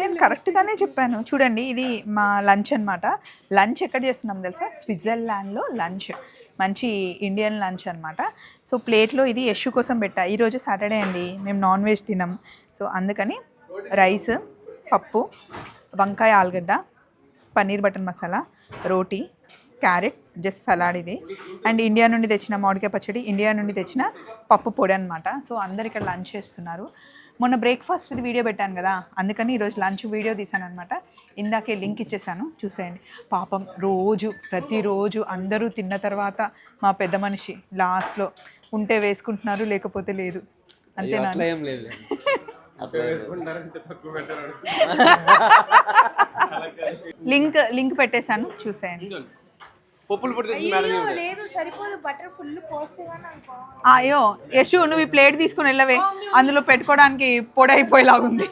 నేను కరెక్ట్గానే చెప్పాను. చూడండి ఇది మా లంచ్ అనమాట. లంచ్ ఎక్కడ చేస్తున్నాం తెలుసా? స్విట్జర్లాండ్లో లంచ్, మంచి ఇండియన్ లంచ్ అనమాట. సో ప్లేట్లో ఇది యశు కోసం పెట్టా. ఈరోజు సాటర్డే అండి, మేము నాన్ వెజ్ తినం. సో అందుకని రైస్, పప్పు, వంకాయ ఆలుగడ్డ, పన్నీర్ బటర్ మసాలా, రోటీ, క్యారెట్, జస్ట్ సలాడ్ ఇది. అండ్ ఇండియా నుండి తెచ్చిన మామిడికాయ పచ్చడి, ఇండియా నుండి తెచ్చిన పప్పు పొడి అనమాట. సో అందరు ఇక్కడ లంచ్ చేస్తున్నారు. మొన్న బ్రేక్ఫాస్ట్ ఇది వీడియో పెట్టాను కదా, అందుకని ఈరోజు లంచ్ వీడియో తీసాను అనమాట. ఇందాకే లింక్ ఇచ్చేసాను, చూసేయండి. పాపం ప్రతిరోజు అందరూ తిన్న తర్వాత మా పెద్ద మనిషి లాస్ట్లో ఉంటే వేసుకుంటున్నారు, లేకపోతే లేదు. అంతేనా? లింక్ పెట్టేశాను, చూసేయండి. అయ్యో యశు, నువ్వు ఈ ప్లేట్ తీసుకుని వెళ్ళవే, అందులో పెట్టుకోవడానికి పొడి అయిపోయేలాగుంది.